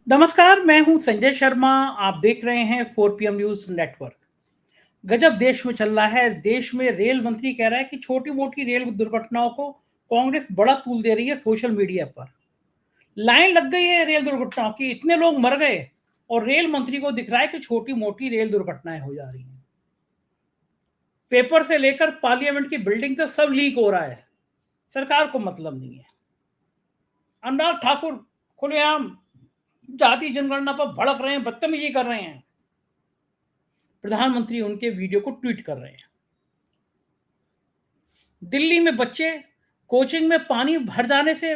नमस्कार, मैं हूं संजय शर्मा। आप देख रहे हैं 4 PM न्यूज नेटवर्क। गजब देश में चल रहा है। देश में रेल मंत्री कह रहा है कि छोटी मोटी रेल दुर्घटनाओं को कांग्रेस बड़ा तूल दे रही है। सोशल मीडिया पर लाइन लग गई है रेल दुर्घटनाओं की, इतने लोग मर गए और रेल मंत्री को दिख रहा है कि छोटी मोटी रेल दुर्घटनाएं हो जा रही हैं। पेपर से लेकर पार्लियामेंट की बिल्डिंग तक सब लीक हो रहा है, सरकार को मतलब नहीं है। अनुराग ठाकुर खुलेआम जाति जनगणना पर भड़क रहे हैं, बदतमीजी कर रहे हैं। प्रधानमंत्री उनके वीडियो को ट्वीट कर रहे हैं। दिल्ली में बच्चे कोचिंग में पानी भर जाने से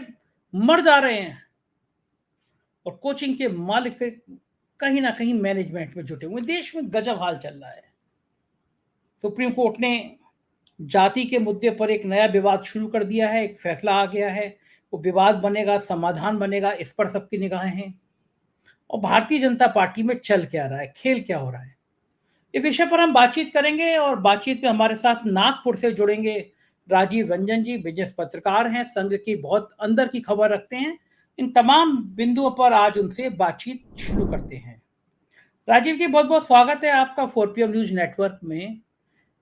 मर जा रहे हैं और कोचिंग के मालिक कहीं ना कहीं मैनेजमेंट में जुटे हुए। देश में गजब हाल चल रहा है। सुप्रीम कोर्ट ने जाति के मुद्दे पर एक नया विवाद शुरू कर दिया है। एक फैसला आ गया है, वो विवाद बनेगा, समाधान बनेगा, इस पर सबकी निगाहें हैं। और भारतीय जनता पार्टी में चल क्या रहा है, खेल क्या हो रहा है, इस विषय पर हम बातचीत करेंगे। और बातचीत में हमारे साथ नागपुर से जुड़ेंगे राजीव रंजन जी, बिजनेस पत्रकार हैं, संघ की बहुत अंदर की खबर रखते हैं। इन तमाम बिंदुओं पर आज उनसे बातचीत शुरू करते हैं। राजीव जी, बहुत बहुत स्वागत है आपका 4PM न्यूज नेटवर्क में।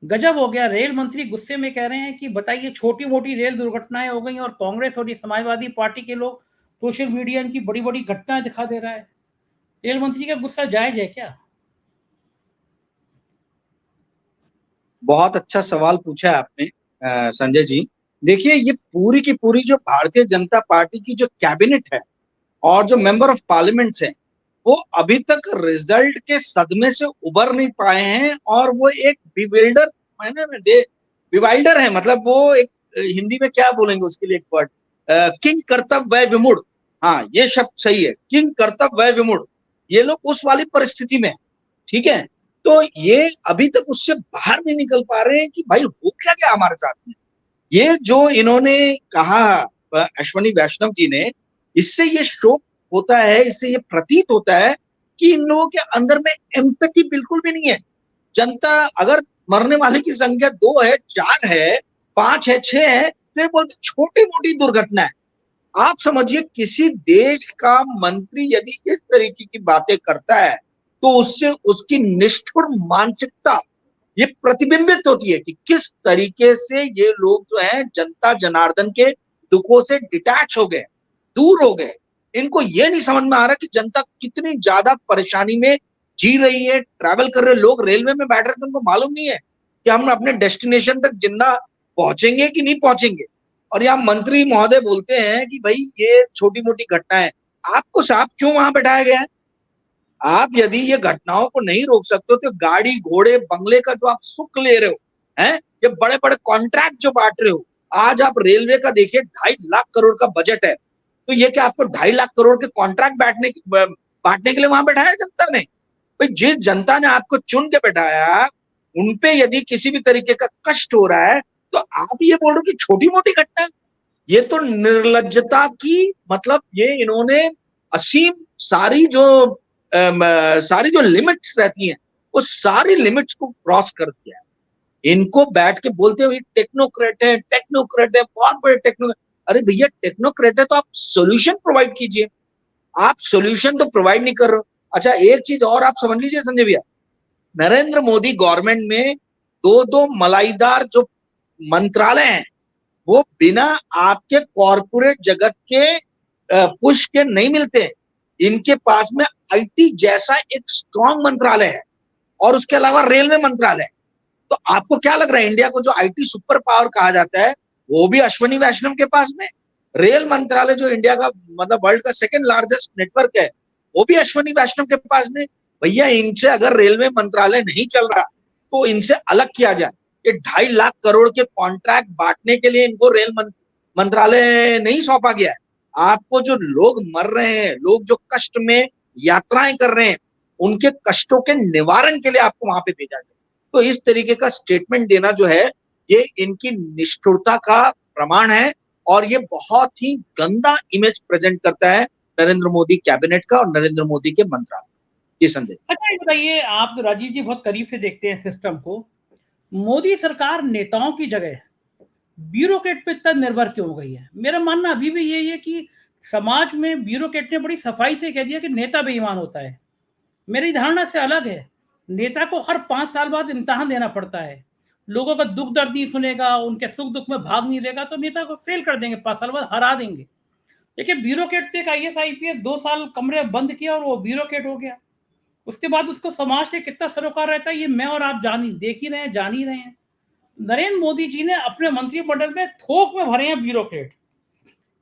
गजब हो गया, रेल मंत्री गुस्से में कह रहे हैं कि बताइए, छोटी मोटी रेल दुर्घटनाएं हो गई और कांग्रेस और ये समाजवादी पार्टी के लोग सोशल मीडिया इनकी बड़ी बड़ी घटनाएं दिखा दे रहा है। रेल मंत्री का गुस्सा जायज है क्या? बहुत अच्छा सवाल पूछा है आपने संजय जी। देखिए, ये पूरी की पूरी जो भारतीय जनता पार्टी की जो कैबिनेट है और जो मेंबर ऑफ पार्लियामेंट्स हैं, वो अभी तक रिजल्ट के सदमे से उबर नहीं पाए हैं और वो एक बिविल्डर बिवाइल्डर है। मतलब वो एक हिंदी में क्या बोलेंगे उसके लिए एक वर्ड, किंग कर्तव्य वय विमूढ़। हाँ, ये शब्द सही है, किंग कर्तव्य वय विमूढ़। ये लोग उस वाली परिस्थिति में, ठीक है। तो ये अभी तक उससे बाहर नहीं निकल पा रहे हैं कि भाई हो क्या गया हमारे साथ में। ये जो इन्होंने कहा अश्वनी वैष्णव जी ने, इससे ये शोक होता है, इससे ये प्रतीत होता है कि इन लोगों के अंदर में एम्पैथी बिल्कुल भी नहीं है। जनता अगर मरने वाले की संख्या 2 है, 4 है, 5 है, 6 है, तो ये बोलते छोटी मोटी दुर्घटना है। आप समझिए, किसी देश का मंत्री यदि इस तरीके की बातें करता है तो उससे उसकी निष्ठुर मानसिकता ये प्रतिबिंबित होती है कि किस तरीके से ये लोग जो है जनता जनार्दन के दुखों से डिटैच हो गए, दूर हो गए। इनको ये नहीं समझ में आ रहा कि जनता कितनी ज्यादा परेशानी में जी रही है। ट्रैवल कर रहे लोग रेलवे में बैठ रहे थे, उनको मालूम नहीं है कि हम अपने डेस्टिनेशन तक जिंदा पहुंचेंगे कि नहीं पहुंचेंगे। और यहाँ मंत्री महोदय बोलते हैं कि भाई ये छोटी मोटी घटना है। आपको साफ क्यों वहां बैठाया गया है? आप यदि ये घटनाओं को नहीं रोक सकते हो तो गाड़ी घोड़े बंगले का जो आप सुख ले रहे हो, हैं, ये बड़े बड़े कॉन्ट्रैक्ट जो बांट रहे हो। आज आप रेलवे का देखिए, 2.5 लाख करोड़ का बजट है, तो ये क्या आपको 2.5 लाख करोड़ के कॉन्ट्रैक्ट बांटने के लिए वहां बैठाया जनता ने? भाई, जिस जनता ने आपको चुन के बैठाया, उनपे यदि किसी भी तरीके का कष्ट हो रहा है तो आप ये बोल रहे हो कि छोटी मोटी घटना। ये तो निर्लज्जता की, मतलब ये इन्होंने असीम सारी जो लिमिट्स रहती हैं, वो सारी लिमिट्स को क्रॉस कर दिया है। इनको बैठ के बोलते हुए टेक्नोक्रेट है, टेक्नोक्रेट है, बहुत बड़े टेक्नोक्रेट। अरे भैया, टेक्नोक्रेट है तो आप सोल्यूशन प्रोवाइड कीजिए। आप सोल्यूशन तो प्रोवाइड नहीं कर रहे हो। अच्छा, एक चीज और आप समझ लीजिए संजय भैया, नरेंद्र मोदी गवर्नमेंट में दो दो मलाईदार जो मंत्रालय हैं, वो बिना आपके कॉरपोरेट जगत के पुश के नहीं मिलते। इनके पास में आईटी जैसा एक स्ट्रॉन्ग मंत्रालय है और उसके अलावा रेलवे मंत्रालय है। तो आपको क्या लग रहा है, इंडिया को जो आईटी सुपर पावर कहा जाता है, वो भी अश्वनी वैष्णव के पास में। रेल मंत्रालय जो इंडिया का, मतलब वर्ल्ड का सेकंड लार्जेस्ट नेटवर्क है, वो भी अश्वनी वैष्णव के पास में। भैया, इनसे अगर रेलवे मंत्रालय नहीं चल रहा तो इनसे अलग किया जाए। ये 2.5 लाख करोड़ के कॉन्ट्रैक्ट बांटने के लिए इनको रेल मंत्रालय नहीं सौंपा गया है। आपको जो लोग मर रहे हैं, लोग जो कष्ट में यात्राएं कर रहे हैं, उनके कष्टों के निवारण के लिए आपको वहां पे भेजा गया। तो इस तरीके का स्टेटमेंट देना जो है, ये इनकी निष्ठुरता का प्रमाण है और ये बहुत ही गंदा इमेज प्रेजेंट करता है नरेंद्र मोदी कैबिनेट का और नरेंद्र मोदी के मंत्रालय। जी संजय। अच्छा, ये बताइए, आप तो राजीव जी बहुत करीब से देखते हैं सिस्टम को। मोदी सरकार नेताओं की जगह ब्यूरोक्रेट पे इतना निर्भर क्यों हो गई है? मेरा मानना अभी भी यही है कि समाज में ब्यूरोक्रेट ने बड़ी सफाई से कह दिया कि नेता बेईमान होता है। मेरी धारणा से अलग है। नेता को हर 5 साल बाद इम्तिहान देना पड़ता है। लोगों का दुख दर्द नहीं सुनेगा, उनके सुख दुख में भाग नहीं लेगा, तो नेता को फेल कर देंगे, 5 साल बाद हरा देंगे। देखिए, ब्यूरोक्रेट थे, एक आईएएस आईपीएस 2 साल कमरे में बंद किया और वो ब्यूरोक्रेट हो गया। उसके बाद उसको समाज से कितना सरोकार रहता है, ये मैं और आप देख ही रहे हैं, जान ही रहे हैं। नरेंद्र मोदी जी ने अपने मंत्रिमंडल में थोक में भरे हैं ब्यूरोक्रेट।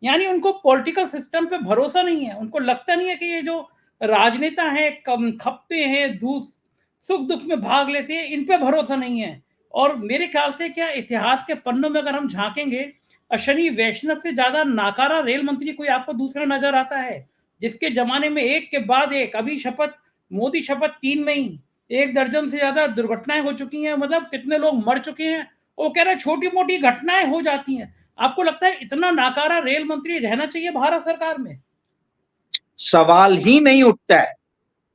यानी उनको पॉलिटिकल सिस्टम पे भरोसा नहीं है। उनको लगता नहीं है कि ये जो राजनेता हैं, कम खपते हैं, दूध सुख दुख में भाग लेते हैं, इन पे भरोसा नहीं है। और मेरे ख्याल से क्या इतिहास के पन्नों में अगर हम झांकेंगे, अश्विनी वैष्णव से ज्यादा नाकारा रेल मंत्री कोई आपको दूसरा नजर आता है, जिसके जमाने में एक के बाद एक, अभी शपथ, मोदी शपथ 3 में ही 1 दर्जन से ज्यादा दुर्घटनाएं हो चुकी हैं, मतलब कितने लोग मर चुके हैं। वो कह रहे हैं छोटी मोटी घटनाएं हो जाती हैं। आपको लगता है इतना नाकारा रेल मंत्री रहना चाहिए भारत सरकार में? सवाल ही नहीं उठता है।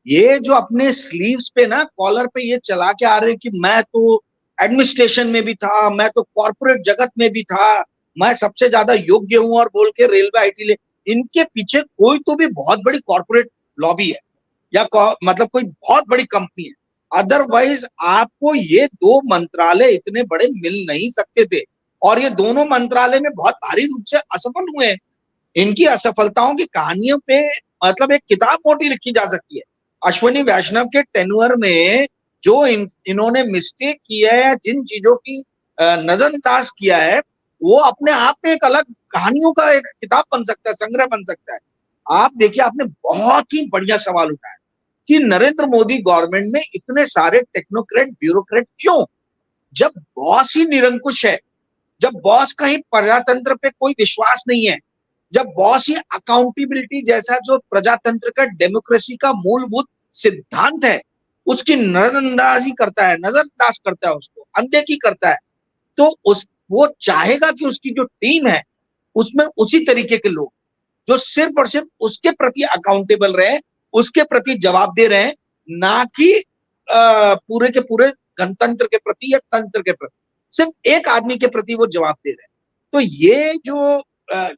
ये जो अपने स्लीव्स पे ना, कॉलर पे ये चला के आ रहे कि मैं तो एडमिनिस्ट्रेशन में भी था, मैं तो कॉर्पोरेट जगत में भी था, मैं सबसे ज्यादा योग्य हूं, और बोल के रेलवे आईटी ले, इनके पीछे कोई तो भी बहुत बड़ी कॉर्पोरेट लॉबी है, या मतलब कोई बहुत बड़ी कंपनी है। अदरवाइज आपको ये 2 मंत्रालय इतने बड़े मिल नहीं सकते थे, और ये दोनों मंत्रालय में बहुत भारी रूप से असफल हुए हैं। इनकी असफलताओं की कहानियों पे मतलब एक किताब मोटी लिखी जा सकती है। अश्विनी वैष्णव के टेन्योर में जो इन्होंने मिस्टेक किया है, जिन चीजों की नजरअंदाज किया है, वो अपने आप में एक अलग कहानियों का एक किताब बन सकता है, संग्रह बन सकता है। आप देखिए, आपने बहुत ही बढ़िया सवाल उठाया कि नरेंद्र मोदी गवर्नमेंट में इतने सारे टेक्नोक्रेट, ब्यूरोक्रेट क्यों? जब बॉस ही निरंकुश है, जब बॉस का ही प्रजातंत्र पे कोई विश्वास नहीं है, जब बॉस ही अकाउंटेबिलिटी जैसा जो प्रजातंत्र का, डेमोक्रेसी का मूलभूत सिद्धांत है, उसकी नजरअंदाजी करता है, नजरअंदाज करता है, उसको अनदेखी करता है, तो वो चाहेगा कि उसकी जो टीम है उसमें उसी तरीके के लोग जो सिर्फ और सिर्फ उसके प्रति अकाउंटेबल रहे, उसके प्रति जवाबदेह रहे, ना कि पूरे के पूरे गणतंत्र के प्रति या तंत्र के प्रति, सिर्फ एक आदमी के प्रति वो जवाब दे रहे हैं। तो ये जो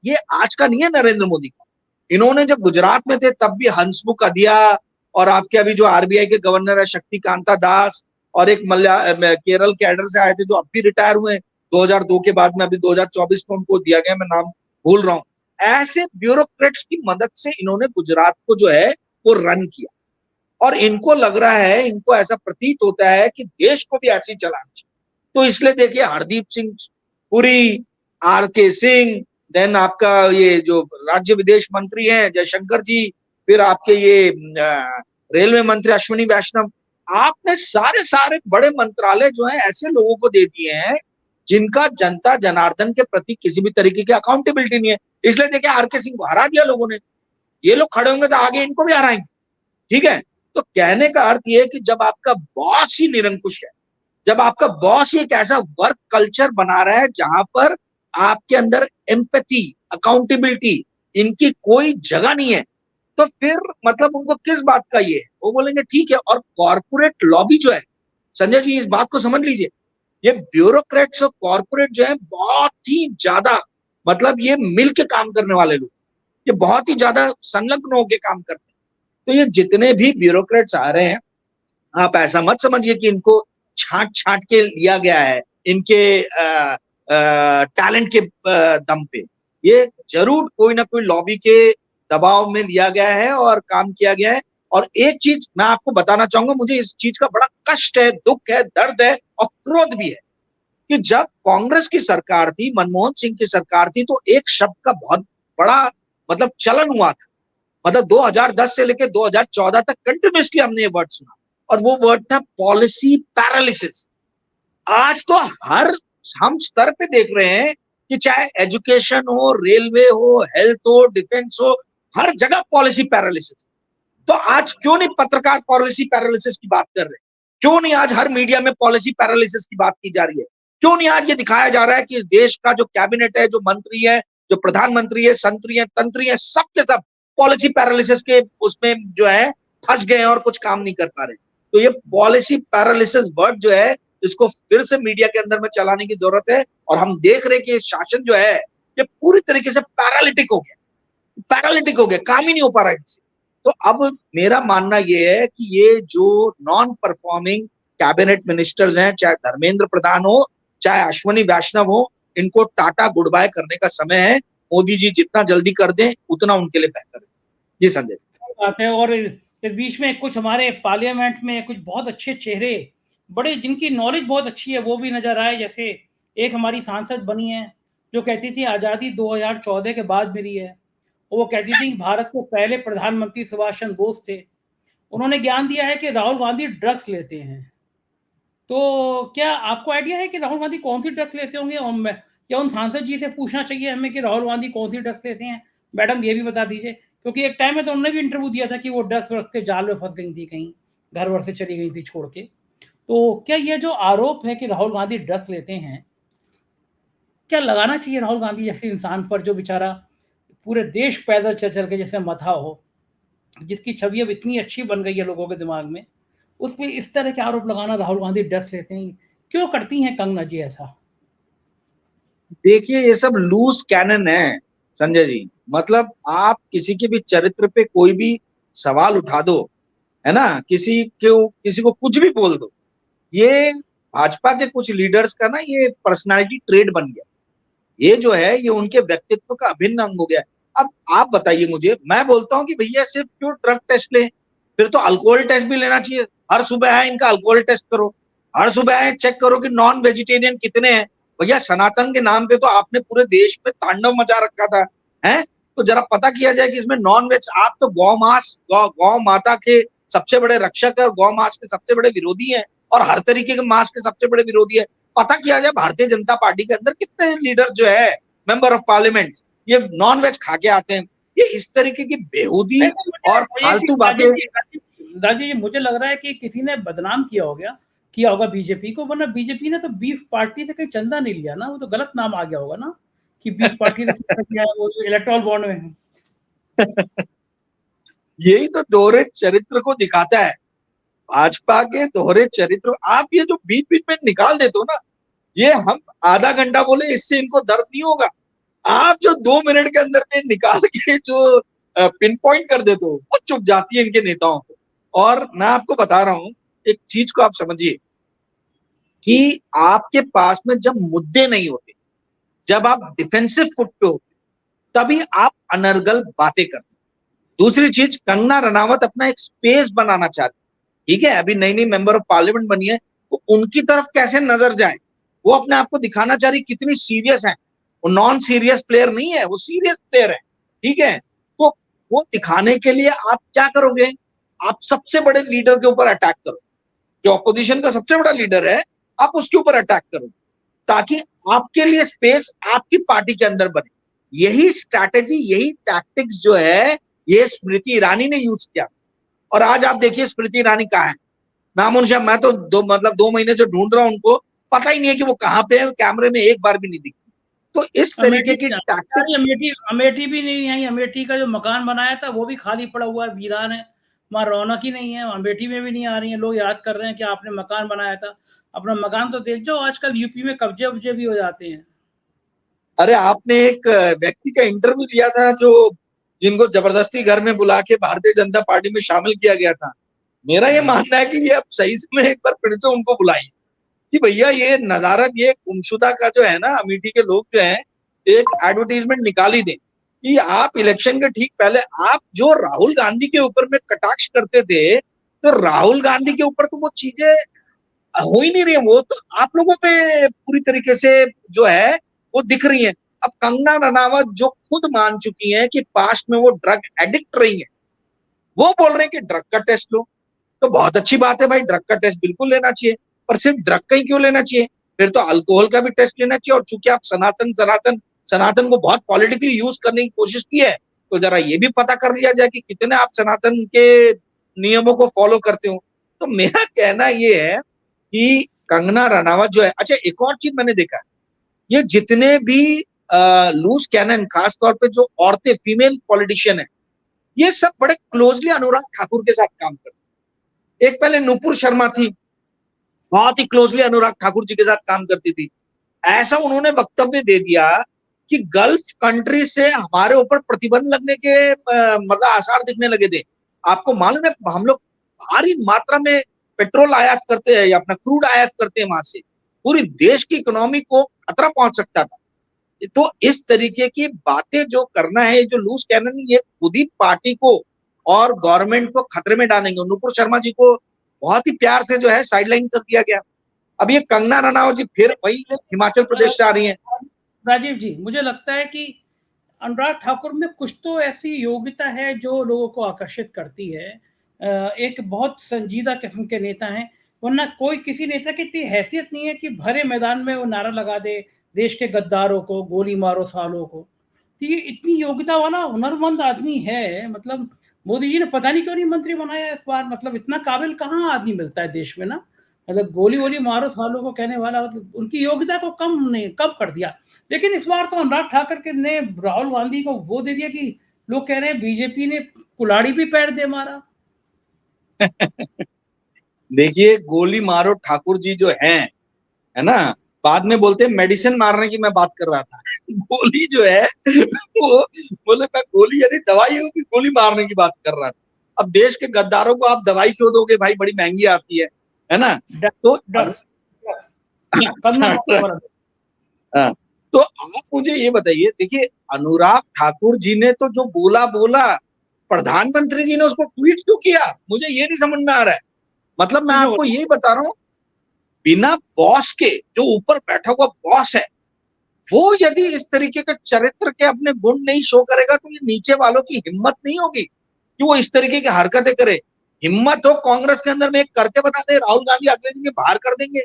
ये आज का नहीं है नरेंद्र मोदी का। इन्होंने जब गुजरात में थे तब भी हंसमुख अधिया, और आपके अभी जो आरबीआई के गवर्नर है शक्तिकांता दास, और एक केरल कैडर से आए थे जो अब भी रिटायर हुए 2002 के बाद में, अभी 2024 में उनको दिया गया, मैं नाम भूल रहा हूं। ऐसे ब्यूरोक्रेट्स की मदद से इन्होंने गुजरात को जो है वो रन किया, और इनको लग रहा है, इनको ऐसा प्रतीत होता है कि देश को भी ऐसे ही चलाना चाहिए। तो इसलिए देखिए, हरदीप सिंह पुरी, आर.के. सिंह, देन आपका ये जो राज्य विदेश मंत्री हैं जयशंकर जी, फिर आपके ये रेलवे मंत्री अश्विनी वैष्णव, आपने सारे सारे बड़े मंत्रालय जो है ऐसे लोगों को दे दिए हैं जिनका जनता जनार्दन के प्रति किसी भी तरीके की अकाउंटेबिलिटी नहीं है। इसलिए देखिए, आर.के. सिंह को हरा दिया लोगों ने। ये लोग खड़े होंगे तो आगे इनको भी हराएंगे। ठीक है, तो कहने का अर्थ ये है कि जब आपका बॉस ही निरंकुश है, जब आपका बॉस ही एक ऐसा वर्क कल्चर बना रहा है जहां पर आपके अंदर एम्पैथी, अकाउंटेबिलिटी, इनकी कोई जगह नहीं है, तो फिर मतलब उनको किस बात का ये है? वो बोलेंगे ठीक है। और कॉर्पोरेट लॉबी जो है, संजय जी इस बात को समझ लीजिए, ये ब्यूरोक्रेट्स और कॉर्पोरेट जो है बहुत ही ज्यादा, मतलब ये मिल के काम करने वाले लोग, ये बहुत ही ज्यादा संलग्न होकर काम करते हैं। तो ये जितने भी ब्यूरोक्रेट्स आ रहे हैं, आप ऐसा मत समझिए कि इनको छांट छांट के लिया गया है इनके टैलेंट के दम पे। ये जरूर कोई ना कोई लॉबी के दबाव में लिया गया है और काम किया गया है। और एक चीज मैं आपको बताना चाहूंगा, मुझे इस चीज का बड़ा कष्ट है, दुख है, दर्द है और क्रोध भी है कि जब कांग्रेस की सरकार थी, मनमोहन सिंह की सरकार थी, तो एक शब्द का बहुत बड़ा मतलब चलन हुआ था। मतलब 2010 से लेकर 2014 तक कंटिन्यूसली हमने ये वर्ड सुना, और वो वर्ड था पॉलिसी पैरालिसिस। आज तो हर हम स्तर पे देख रहे हैं कि चाहे एजुकेशन हो, रेलवे हो, हेल्थ हो, डिफेंस हो, हर जगह पॉलिसी पैरालिसिस। तो आज क्यों नहीं पत्रकार पॉलिसी पैरालिसिस की बात कर रहे? क्यों नहीं आज हर मीडिया में पॉलिसी पैरालिसिस की बात की जा रही है? क्यों नहीं आज ये दिखाया जा रहा है कि इस देश का जो कैबिनेट है, जो मंत्री है, जो प्रधानमंत्री है, संतरी है, तंत्री है, सब के सब पॉलिसी पैरालिसिस के उसमें जो है फंस गए हैं और कुछ काम नहीं कर पा रहे? तो ये पॉलिसी पैरालिसिस वर्ड जो है, इसको फिर से मीडिया के अंदर में चलाने की जरूरत है। और हम देख रहे हैं कि शासन जो है ये पूरी तरीके से पैरालिटिक हो गया। पैरालिटिक हो गए, काम ही नहीं हो पा रहा है इनसे। तो अब मेरा मानना ये है कि ये जो नॉन परफॉर्मिंग कैबिनेट मिनिस्टर्स हैं, चाहे धर्मेंद्र प्रधान हो, चाहे अश्वनी वैष्णव हो, इनको टाटा गुड बाय करने का समय है। मोदी जी जितना जल्दी कर दें उतना उनके लिए बेहतर है। जी संजय। सही बात है। और इस बीच में कुछ हमारे पार्लियामेंट में कुछ बहुत अच्छे चेहरे, बड़े जिनकी नॉलेज बहुत अच्छी है, वो भी नजर आए। जैसे एक हमारी सांसद बनी है जो कहती थी आज़ादी 2014 के बाद मिली है। वो कहती थी कि भारत के पहले प्रधानमंत्री सुभाष चंद्र बोस थे। उन्होंने ज्ञान दिया है कि राहुल गांधी ड्रग्स लेते हैं। तो क्या आपको आइडिया है कि राहुल गांधी कौन सी ड्रग्स लेते होंगे? और मैं क्या उन सांसद जी से पूछना चाहिए हमें कि राहुल गांधी कौन सी ड्रग्स लेते हैं? मैडम ये भी बता दीजिए, क्योंकि एक टाइम में तो उन्होंने भी इंटरव्यू दिया था कि वो ड्रग्स व्रग्स के जाल में फंस गई थी, कहीं घर वर से चली गई थी छोड़ के। तो क्या ये जो आरोप है कि राहुल गांधी ड्रग्स लेते हैं, क्या लगाना चाहिए राहुल गांधी जैसे इंसान पर, जो बेचारा पूरे देश पैदल चल चल के जैसे मथा हो, जिसकी छवि अब इतनी अच्छी बन गई है लोगों के दिमाग में, उस पे इस तरह के आरोप लगाना राहुल गांधी ड्रग्स लेते हैं? क्यों करती हैं कंगना जी ऐसा? देखिए ये सब लूज कैनन है संजय जी। मतलब आप किसी के भी चरित्र पे कोई भी सवाल उठा दो, है ना, किसी को कुछ भी बोल दो, ये भाजपा के कुछ लीडर्स का ना ये पर्सनालिटी ट्रेड बन गया। ये जो है ये उनके व्यक्तित्व का अभिन्न अंग हो गया। अब आप बताइए मुझे, मैं बोलता हूँ कि भैया सिर्फ क्यों ड्रग टेस्ट लें, फिर तो अल्कोहल टेस्ट भी लेना चाहिए। हर सुबह आए इनका अल्कोहल टेस्ट करो, हर सुबह आए चेक करो कि नॉन वेजिटेरियन कितने हैं। भैया सनातन के नाम पे तो आपने पूरे देश में तांडव मचा रखा था, है? तो जरा पता किया जाए कि इसमें नॉन वेज, आप तो गौ माता के सबसे बड़े रक्षक और गौ मांस के सबसे बड़े विरोधी हैं, और हर तरीके के मांस के सबसे बड़े विरोधी है। पता किया जाए भारतीय जनता पार्टी के अंदर कितने लीडर जो है, मेंबर ऑफ पार्लियामेंट, ये नॉन वेज खा के आते हैं। ये इस तरीके की बेहूदी और फालतू बातें। राजीव जी, मुझे लग रहा है कि किसी ने बदनाम किया होगा बीजेपी को, वरना बीजेपी ने तो बीफ पार्टी से कहीं चंदा नहीं लिया ना। वो तो गलत नाम आ गया होगा ना कि बीफ पार्टी से चंदा किया है, वो इलेक्टोरल बॉन्ड में। यही तो दोहरे चरित्र को दिखाता है, भाजपा के दोहरे चरित्र। आप ये जो बीच बीच में निकाल देते हो ना, ये हम आधा घंटा बोले इससे इनको दर्द नहीं होगा। आप जो 2 मिनट के अंदर में निकाल के जो पिन पॉइंट कर देते हो, वो चुप जाती है इनके नेताओं को। और मैं आपको बता रहा हूं, एक चीज को आप समझिए कि आपके पास में जब मुद्दे नहीं होते, जब आप डिफेंसिव फुट पे होते, तभी आप अनर्गल बातें करते। दूसरी चीज, कंगना रनावत अपना एक स्पेस बनाना चाहती, ठीक है, अभी नई नई मेंबर ऑफ पार्लियामेंट बनी है, तो उनकी तरफ कैसे नजर जाए। वो अपने आप को दिखाना चाह रही कितनी सीरियस है। वो नॉन सीरियस प्लेयर नहीं है, वो सीरियस प्लेयर है, ठीक है। तो वो दिखाने के लिए आप क्या करोगे, आप सबसे बड़े लीडर के ऊपर अटैक करो, जो अपोजिशन का सबसे बड़ा लीडर है, आप उसके ऊपर अटैक करो, ताकि आपके लिए स्पेस आपकी पार्टी के अंदर बने। यही स्ट्रैटेजी, यही टैक्टिक्स जो है, ये स्मृति ईरानी ने यूज किया। और आज आप देखिए स्मृति ईरानी कहाँ है, नामोनिशान। मैं तो 2 महीने से ढूंढ रहा हूं उनको, पता ही नहीं है कि वो कहाँ पे है, कैमरे में एक बार भी नहीं दिखी। तो इस तरीके की टैक्टिक्स। अमेठी अमेठी भी नहीं आई। अमेठी का जो मकान बनाया था वो भी खाली पड़ा हुआ है, वीरान है। वहां रौनक ही नहीं है। अमेठी में भी नहीं आ रही है। लोग याद कर रहे हैं कि आपने मकान बनाया था। अपना मकान तो देख जाओ, आजकल यूपी में कब्जे वब्जे भी हो जाते हैं। अरे आपने एक व्यक्ति का इंटरव्यू लिया था जो, जिनको जबरदस्ती घर में बुला के भारतीय जनता पार्टी में शामिल किया गया था। मेरा ये मानना है कि ये अब सही समय एक बार फिर से उनको बुलाइए कि भैया ये नजारत, ये गुमशुदा का जो है ना, अमेठी के लोग जो हैं, एक एडवर्टीजमेंट निकाल ही दें कि आप इलेक्शन के ठीक पहले, आप जो राहुल गांधी के ऊपर में कटाक्ष करते थे, तो राहुल गांधी के ऊपर तो वो चीजें हो ही नहीं रही है। वो तो आप लोगों पे पूरी तरीके से जो है वो दिख रही है। अब कंगना रनावत जो खुद मान चुकी हैं कि पास्ट में वो ड्रग एडिक्ट रही है, वो बोल रहे हैं कि ड्रग का टेस्ट लो। तो बहुत अच्छी बात है भाई, ड्रग का टेस्ट बिल्कुल लेना चाहिए, पर सिर्फ ड्रग का ही क्यों लेना चाहिए, फिर तो अल्कोहल का भी टेस्ट लेना चाहिए। और चूंकि आप सनातन सनातन सनातन को बहुत पॉलिटिकली यूज करने की कोशिश की है, तो जरा ये भी पता कर लिया जाए कि कितने आप सनातन के नियमों को फॉलो करते हो। तो मेरा कहना ये है कि कंगना रनावत जो है, अच्छा एक और चीज मैंने देखा है, ये जितने भी लूज कैनन, खासतौर पे जो औरतें, फीमेल पॉलिटिशियन है, ये सब बड़े क्लोजली अनुराग ठाकुर के साथ काम करते। एक पहले नुपुर शर्मा थी, बहुत ही क्लोजली अनुराग ठाकुर जी के साथ काम करती थी। ऐसा उन्होंने वक्तव्य दे दिया कि गल्फ कंट्री से हमारे ऊपर प्रतिबंध लगने के मतलब आसार दिखने लगे थे। आपको मालूम है हम लोग भारी मात्रा में पेट्रोल आयात करते हैं या अपना क्रूड आयात करते हैं वहां से, पूरी देश की इकोनॉमी को खतरा पहुंच सकता था। तो इस तरीके की बातें जो करना है, जो लूज कैनन, ये खुद ही पार्टी को और गवर्नमेंट को खतरे में डालेंगे। नुपुर शर्मा जी को बहुत ही प्यार से जो है साइडलाइन कर दिया गया। अब ये कंगना रनावत जी फिर वही हिमाचल प्रदेश से आ रही हैं। राजीव जी, मुझे लगता है कि अनुराग ठाकुर में कुछ तो ऐसी योग्यता है जो लोगों को आकर्षित करती है। एक बहुत संजीदा किस्म के नेता हैं, वरना कोई किसी नेता की इतनी हैसियत नहीं है कि भरे मैदान में वो नारा लगा दे, देश के गद्दारों को गोली मारो सालों को। तो ये इतनी योग्यता वाला हुनरमंद आदमी है, मतलब मोदी जी ने पता नहीं क्यों नहीं मंत्री बनाया इस बार। मतलब इतना काबिल कहाँ आदमी मिलता है देश में ना, मतलब गोली वोली मारो सालों को कहने वाला। उनकी योग्यता को कम कर दिया। लेकिन इस बार तो अनुराग ठाकुर के ने राहुल गांधी को वो दे दिया कि लोग कह रहे हैं बीजेपी ने कुल्हाड़ी भी पैर दे मारा। देखिए, गोली मारो ठाकुर जी जो है ना, बाद में बोलते हैं मेडिसिन मारने की मैं बात कर रहा था। गोली जो है वो बोले मैं गोली यानी दवाई गोली मारने की बात कर रहा था। अब देश के गद्दारों को आप दवाई क्यों दोगे भाई, बड़ी महंगी आती है ना। तो तो आप मुझे ये बताइए, देखिए अनुराग ठाकुर जी ने तो जो बोला प्रधानमंत्री जी ने उसको ट्वीट क्यों किया, मुझे ये नहीं समझ में आ रहा है। मतलब मैं आपको यही बता रहा हूं, बिना बॉस के, जो ऊपर बैठा हुआ बॉस है, वो यदि इस तरीके के चरित्र के अपने गुण नहीं शो करेगा तो ये नीचे वालों की हिम्मत नहीं होगी कि वो इस तरीके की हरकतें करे। हिम्मत हो कांग्रेस के अंदर में एक करके बता दे, राहुल गांधी अगले दिन बाहर कर देंगे।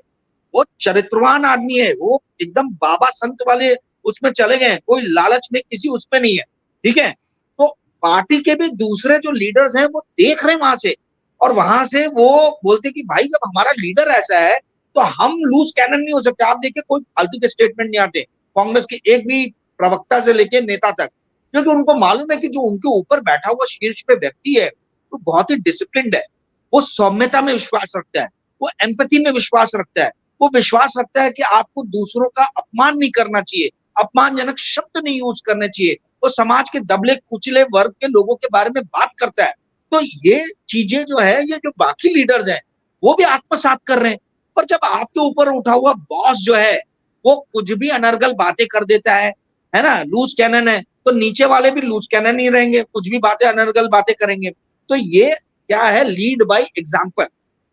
वो चरित्रवान आदमी है, वो एकदम बाबा संत वाले उसमें चले गए, कोई लालच में किसी उसमें नहीं है, ठीक है। तो पार्टी के भी दूसरे जो लीडर्स हैं वो देख रहे हैं वहां से, और वहां से वो बोलते कि भाई जब हमारा लीडर ऐसा है तो हम लूज कैनन नहीं हो सकते। आप देखिए कोई फालतू के स्टेटमेंट नहीं आते कांग्रेस के एक भी प्रवक्ता से लेके नेता तक, क्योंकि उनको मालूम है कि जो उनके ऊपर बैठा हुआ शीर्ष पे व्यक्ति है वो बहुत ही डिसिप्लिन्ड है, वो सौम्यता में विश्वास रखता है, वो एम्पैथी में विश्वास रखता है, वो विश्वास रखता है कि आपको दूसरों का अपमान नहीं करना चाहिए, अपमानजनक शब्द नहीं यूज करने चाहिए, वो समाज के दबले कुचले वर्ग के लोगों के बारे में बात करता है। तो ये चीजें जो है, ये जो बाकी लीडर्स हैं वो भी आत्मसात कर रहे हैं। पर जब आपके ऊपर उठा हुआ बॉस जो है वो कुछ भी अनर्गल बातें कर देता है ना, लूज कैनन है, तो नीचे वाले भी लूज कैनन ही रहेंगे, कुछ भी बातें अनर्गल बातें करेंगे। तो ये क्या है, लीड बाय एग्जाम्पल।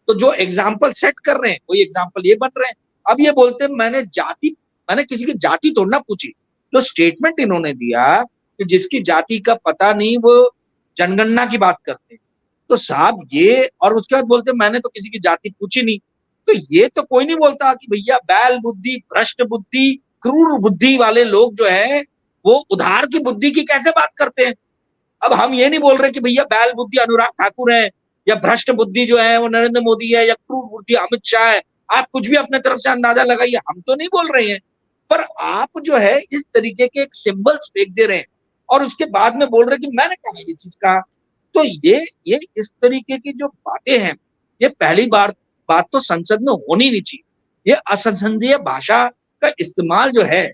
तो जो एग्जाम्पल सेट कर रहे हैं वही एग्जाम्पल ये बन रहे हैं। अब ये बोलते हैं मैंने किसी की जाति थोड़ी ना पूछी। जो स्टेटमेंट इन्होंने दिया कि जिसकी जाति का पता नहीं वो जनगणना की बात करते हैं, तो साहब ये, और उसके बाद बोलते मैंने तो किसी की जाति पूछी नहीं। तो ये तो कोई नहीं बोलता कि भैया बैल बुद्धि, भ्रष्ट बुद्धि, क्रूर बुद्धि वाले लोग जो है वो उधार की बुद्धि की कैसे बात करते हैं। अब हम ये नहीं बोल रहे कि भैया बैल बुद्धि अनुराग ठाकुर है, या भ्रष्ट बुद्धि जो है वो नरेंद्र मोदी है, या क्रूर बुद्धि अमित शाह है। आप कुछ भी अपने तरफ से अंदाजा लगाइए, हम तो नहीं बोल रहे हैं। पर आप जो है इस तरीके के एक सिंबल्स फेंक दे रहे हैं और उसके बाद में बोल रहे हैं कि मैंने कहा ये चीज कहा। तो ये इस तरीके की जो बातें हैं, ये पहली बात तो संसद में होनी नहीं चाहिए। ये असंसदीय भाषा का इस्तेमाल जो है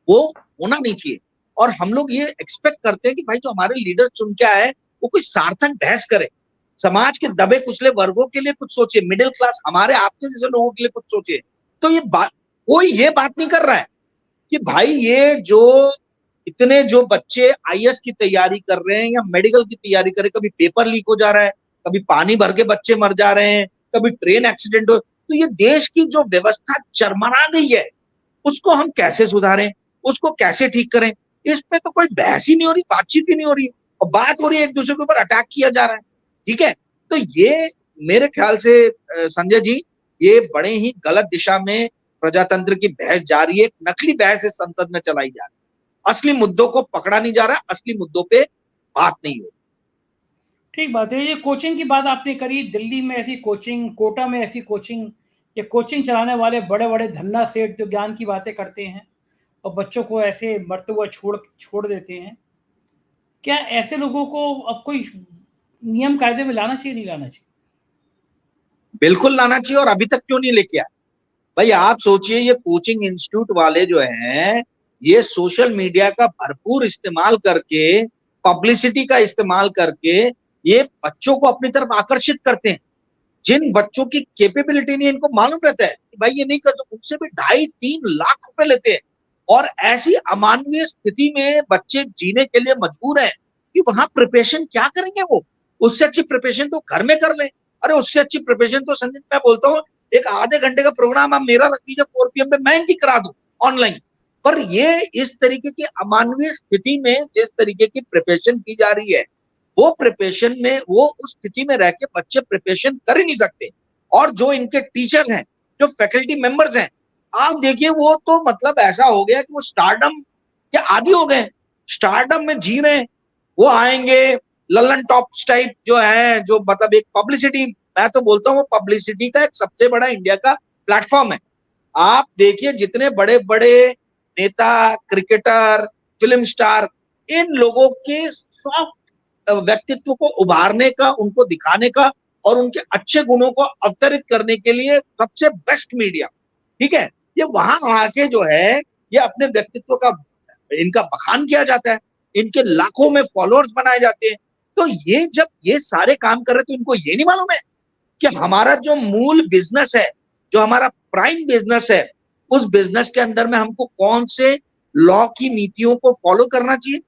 वो होना नहीं चाहिए। और हम लोग ये एक्सपेक्ट करते हैं कि भाई जो हमारे लीडर चुन के आए वो कोई सार्थक बहस करे, समाज के दबे कुचले वर्गों के लिए कुछ सोचे, मिडिल क्लास हमारे आपके जैसे लोगों के लिए कुछ सोचे। तो ये बात कोई ये बात नहीं कर रहा है कि भाई ये जो इतने जो बच्चे आईएएस की तैयारी कर रहे हैं या मेडिकल की तैयारी कर रहे हैं, कभी पेपर लीक हो जा रहा है, कभी पानी भर के बच्चे मर जा रहे हैं, कभी ट्रेन एक्सीडेंट हो, तो ये देश की जो व्यवस्था चरमरा गई है उसको हम कैसे सुधारें, उसको कैसे ठीक करें, इस पे तो कोई बहस ही नहीं हो रही, बातचीत ही नहीं हो रही, और बात हो रही है एक दूसरे के ऊपर अटैक किया जा रहा है। ठीक है, तो ये मेरे ख्याल से संजय जी, ये बड़े ही गलत दिशा में प्रजातंत्र की बहस जा रही है। नकली बहस इस संसद में चलाई जा रही है, असली मुद्दों को पकड़ा नहीं जा रहा, असली मुद्दों पे बात नहीं हो। ठीक बात है। ये कोचिंग की बात आपने करी, दिल्ली में ऐसी कोचिंग, कोटा में ऐसी कोचिंग, ये कोचिंग चलाने वाले बड़े बड़े धन्ना सेठ जो ज्ञान की बातें करते हैं और बच्चों को ऐसे मरते हुए छोड़ देते हैं। क्या ऐसे लोगों को अब कोई नियम कायदे में लाना चाहिए, नहीं लाना चाहिए? बिल्कुल लाना चाहिए, और अभी तक क्यों नहीं लेके आए भाई। आप सोचिए ये कोचिंग इंस्टीट्यूट वाले जो हैं ये सोशल मीडिया का भरपूर इस्तेमाल करके, पब्लिसिटी का इस्तेमाल करके ये बच्चों को अपनी तरफ आकर्षित करते हैं। जिन बच्चों की कैपेबिलिटी नहीं, इनको मालूम रहता है कि भाई ये नहीं कर, तो उनसे भी 2.5-3 लाख रुपए लेते हैं। और ऐसी अमानवीय स्थिति में बच्चे जीने के लिए मजबूर हैं कि वहां प्रिपरेशन क्या करेंगे वो। उससे अच्छी प्रिपरेशन तो घर में कर लें। अरे उससे अच्छी प्रिपरेशन तो संजय मैं बोलता हूँ एक आधे घंटे का प्रोग्राम आप मेरा रख दीजिए 4 PM पे, मैं इनकी करा दूं ऑनलाइन। पर ये इस तरीके की अमानवीय स्थिति में जिस तरीके की प्रिपरेशन की जा रही है, वो प्रिपरेशन में, वो उस स्थिति में रह के बच्चे प्रिपरेशन कर ही नहीं सकते। और जो इनके टीचर्स हैं, जो फैकल्टी मेंबर्स हैं, आप देखिए वो तो मतलब ऐसा हो गया कि वो स्टारडम के आदी हो गए, स्टारडम में जी रहे हैं। वो आएंगे लल्लन टॉप्स टाइप जो है, जो मतलब एक पब्लिसिटी, मैं तो बोलता हूँ पब्लिसिटी का एक सबसे बड़ा इंडिया का प्लेटफॉर्म है। आप देखिए जितने बड़े बड़े नेता, क्रिकेटर, फिल्म स्टार, इन लोगों के सॉफ्ट व्यक्तित्व को उभारने का, उनको दिखाने का और उनके अच्छे गुणों को अवतरित करने के लिए सबसे बेस्ट मीडिया, ठीक है, ये वहां आके जो है ये अपने व्यक्तित्व का इनका बखान किया जाता है, इनके लाखों में फॉलोअर्स बनाए जाते हैं। तो ये जब ये सारे काम कर रहे तो इनको ये नहीं मालूम है कि हमारा जो मूल बिजनेस है, जो हमारा प्राइम बिजनेस है, उस बिजनेस के अंदर में हमको कौन से लॉ की नीतियों को फॉलो करना चाहिए।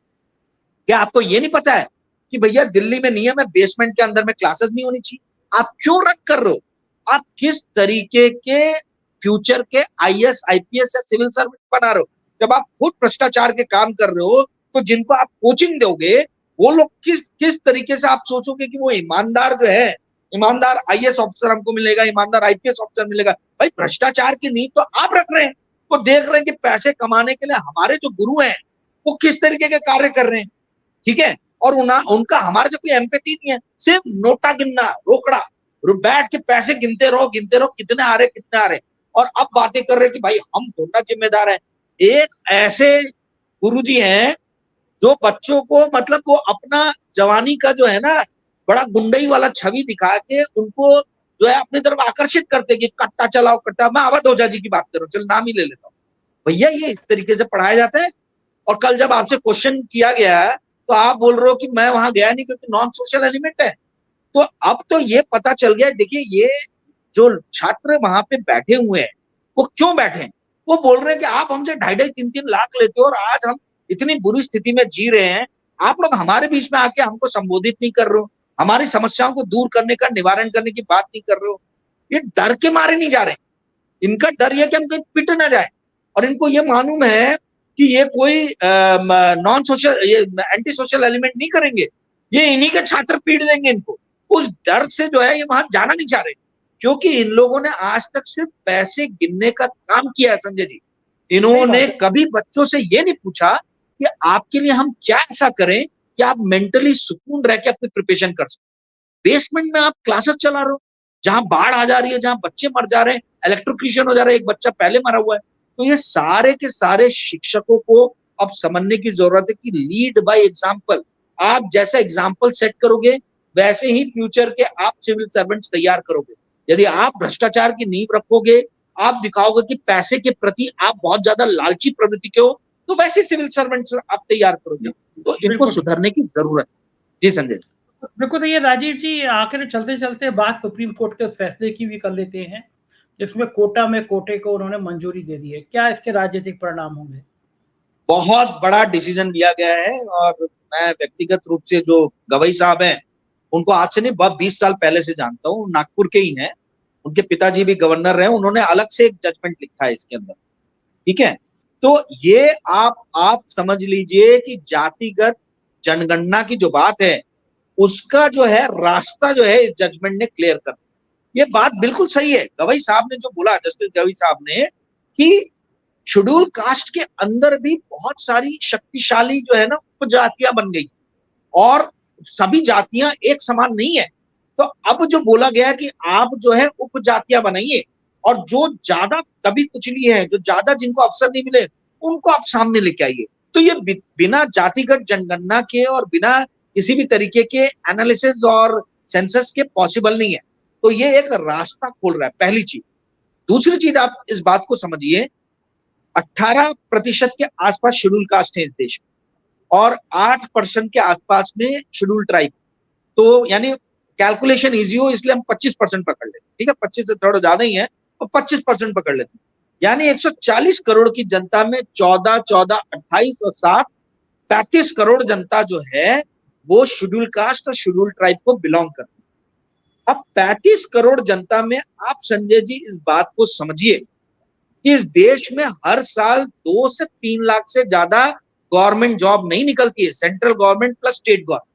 क्या आपको ये नहीं पता है कि भैया दिल्ली में नियम है बेसमेंट के अंदर में क्लासेस नहीं होनी चाहिए। आप क्यों रन कर रहे हो? आप किस तरीके के फ्यूचर के IAS IPS या सिविल सर्विस बना रहे हो? जब आप खुद भ्रष्टाचार के काम कर रहे हो तो जिनको आप कोचिंग दोगे वो लोग किस तरीके से आप सोचोगे कि वो ईमानदार जो है, ईमानदार IAS ऑफिसर हमको मिलेगा, ईमानदार IPS ऑफिसर मिलेगा। भाई भ्रष्टाचार की नींव तो आप रख रहे हैं। वो देख रहे हैं कि पैसे कमाने के लिए हमारे जो गुरु हैं वो किस तरीके के कार्य कर रहे हैं, ठीक है। और उनका हमारे जो कोई एम्पैथी नहीं है, सिर्फ नोटा गिनना, रोकड़ा, बैठ के पैसे गिनते रहो कितने आ रहे और अब बातें कर रहे कि भाई हम थोड़ा जिम्मेदार है। एक ऐसे गुरुजी हैं जो बच्चों को मतलब वो अपना जवानी का जो है ना बड़ा गुंडई वाला छवि दिखा के उनको जो है अपनी तरफ आकर्षित करते कि कट्टा चलाओ कट्टा। मैं अवध ओझा जी की बात करूं, चल नाम ही ले लेता हूँ। भैया ये इस तरीके से पढ़ाया जाता है। और कल जब आपसे क्वेश्चन किया गया तो आप बोल रहे हो कि मैं वहां गया नहीं क्योंकि नॉन सोशल एलिमेंट है। तो अब तो ये पता चल गया। देखिए ये जो छात्र वहां पे बैठे हुए हैं वो क्यों बैठे हैं? वो बोल रहे हैं कि आप हमसे 2.5-3 लाख लेते हो और आज हम इतनी बुरी स्थिति में जी रहे हैं, आप लोग हमारे बीच में आके हमको संबोधित नहीं कर रहे हो, हमारी समस्याओं को दूर करने का, निवारण करने की बात नहीं कर रहे हो। ये डर के मारे नहीं जा रहे। इनका डर यह कि हम कहीं पिट ना जाए। और इनको ये मालूम है कि ये कोई नॉन सोशल, ये एंटी सोशल एलिमेंट नहीं करेंगे, ये इन्हीं के छात्र पीट देंगे इनको। उस डर से जो है ये वहां जाना नहीं चाह रहे, क्योंकि इन लोगों ने आज तक सिर्फ पैसे गिनने का काम किया है संजय जी। इन्होंने कभी बच्चों से ये नहीं पूछा कि आपके लिए हम क्या ऐसा करें कि आप मेंटली सुकून रह के अपनी प्रिपरेशन कर सको। बेसमेंट में आप क्लासेस चला रहे हो, जहां बाढ़ आ जा रही है, जहां बच्चे मर जा रहे हैं, इलेक्ट्रोक्यूशन हो जा रहा है, एक बच्चा पहले मरा हुआ है। तो ये सारे के सारे शिक्षकों को अब समझने की जरूरत है कि लीड बाय एग्जांपल। आप जैसा एग्जांपल सेट करोगे वैसे ही फ्यूचर के आप सिविल सर्वेंट्स तैयार करोगे। यदि आप भ्रष्टाचार की नींव रखोगे, आप दिखाओगे कि पैसे के प्रति आप बहुत ज्यादा लालची प्रवृत्ति के हो, तो वैसे सिविल सर्वेंट्स आप तैयार करोगे। तो इनको सुधरने की जरूरत है। जी संजय। बिल्कुल सही है राजीव जी। आखिर चलते चलते बात सुप्रीम कोर्ट के फैसले की भी कर लेते हैं, जिसमें कोटा में कोटे को उन्होंने मंजूरी दे दी है। क्या इसके राजनीतिक परिणाम होंगे? बहुत बड़ा डिसीजन लिया गया है और मैं व्यक्तिगत रूप से जो गवई साहब हैं उनको आज से नहीं 20 साल पहले से जानता हूँ, नागपुर के ही हैं। उनके पिताजी भी गवर्नर रहे, उन्होंने अलग से एक जजमेंट लिखा है इसके अंदर, ठीक है। तो ये आप समझ लीजिए कि जातिगत जनगणना की जो बात है उसका जो है रास्ता जो है इस जजमेंट ने क्लियर कर दिया। ये बात बिल्कुल सही है गवई साहब ने जो बोला, जस्टिस गवई साहब ने, कि शेड्यूल कास्ट के अंदर भी बहुत सारी शक्तिशाली जो है ना उपजातियां बन गई और सभी जातियां एक समान नहीं है। तो अब जो बोला गया कि आप जो है उपजातियां बनाइए और जो ज्यादा दबी कुचली है, जो ज्यादा जिनको अवसर नहीं मिले, उनको आप सामने लेके आइए। तो ये बिना जातिगत जनगणना के और बिना किसी भी तरीके के एनालिसिस और सेंसस के पॉसिबल नहीं है। तो ये एक रास्ता खोल रहा है, पहली चीज। दूसरी चीज आप इस बात को समझिए 18% के आसपास शेड्यूल कास्ट है इस देश में और 8% के आसपास में शेड्यूल ट्राइब। तो यानी कैलकुलेशन इजी हो इसलिए हम 25% पकड़ लेते, ठीक है, 25 से थोड़ा ज्यादा ही है और 25% पकड़ लेते हैं। यानी 140 करोड़ की जनता में 14, 28 और 7, 35 करोड़ जनता जो है वो शेड्यूल कास्ट और शेड्यूल ट्राइब को बिलोंग करती है। अब 35 करोड़ जनता में आप संजय जी इस बात को समझिए कि इस देश में हर साल 2 से 3 लाख से ज्यादा गवर्नमेंट जॉब नहीं निकलती है, central government plus state government.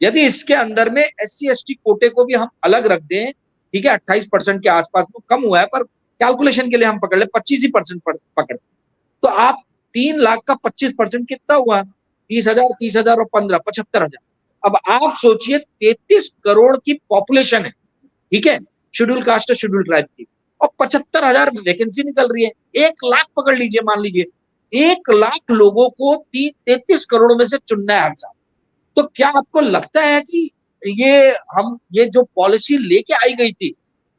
यदि इसके अंदर में SC ST कोटे को भी हम अलग रख दें, ठीक है, 28% के आसपास में कम हुआ है पर कैलकुलेशन के लिए हम पकड़ ले 25% पकड़, तो आप 3 लाख का 25% कितना हुआ? 30,000, 30,000 और 15, 75,000। अब आप सोचिए 33 करोड़ की पॉपुलेशन है, ठीक है, शेड्यूल कास्ट और शेड्यूल ट्राइब की, और 75,000 वैकेंसी निकल रही है। 1 लाख पकड़ लीजिए, मान लीजिए 1 लाख लोगों को 33 करोड़ में से चुनना है हर साल। तो क्या आपको लगता है कि ये जो पॉलिसी लेके आई गई थी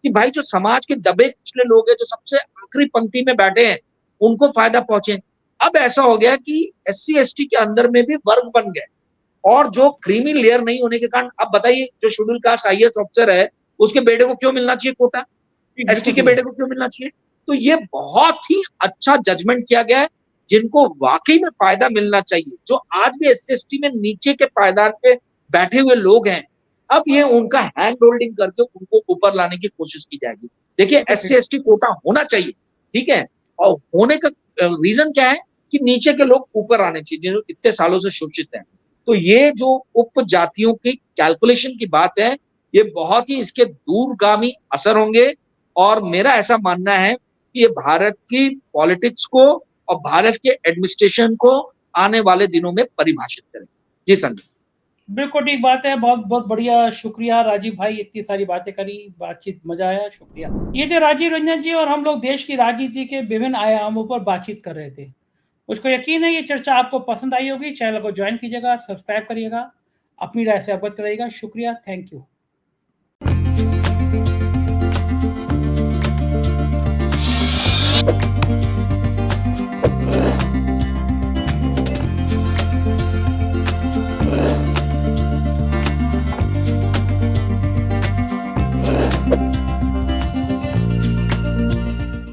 कि भाई जो समाज के दबे कुचले लोग हैं, जो सबसे आखिरी पंक्ति में बैठे हैं, उनको फायदा पहुंचे? अब ऐसा हो गया कि SC ST के अंदर में भी वर्ग बन गए और जो क्रीमी लेयर नहीं होने के कारण, अब बताइए जो शेड्यूल कास्ट IAS ऑफिसर है उसके बेटे को क्यों मिलना चाहिए कोटा, ST के बेटे को क्यों मिलना चाहिए? तो ये बहुत ही अच्छा जजमेंट किया गया है। जिनको वाकई में फायदा मिलना चाहिए, जो आज भी SC ST में नीचे के पायदान पे बैठे हुए लोग हैं, अब ये उनका हैंड होल्डिंग करके उनको ऊपर लाने की कोशिश की जाएगी। देखिए SC ST कोटा होना चाहिए, ठीक है, और होने का रीजन क्या है कि नीचे के लोग ऊपर आने चाहिए जो इतने सालों से शोषित हैं। तो ये जो उप जातियों की कैलकुलेशन की बात है, ये बहुत ही इसके दूरगामी असर होंगे और मेरा ऐसा मानना है कि ये भारत की पॉलिटिक्स को और भारत के एडमिनिस्ट्रेशन को आने वाले दिनों में परिभाषित करें। जी संजय। बिल्कुल ठीक बात है, बहुत बहुत बढ़िया, शुक्रिया राजीव भाई, इतनी सारी बातें करी, बातचीत मजा आया, शुक्रिया। ये थे राजीव रंजन जी और हम लोग देश की राजनीति के विभिन्न आयामों पर बातचीत कर रहे थे। मुझको यकीन है ये चर्चा आपको पसंद आई होगी। चैनल को ज्वाइन कीजिएगा, सब्सक्राइब करिएगा, अपनी राय से अवगत कराइएगा। शुक्रिया, थैंक यू।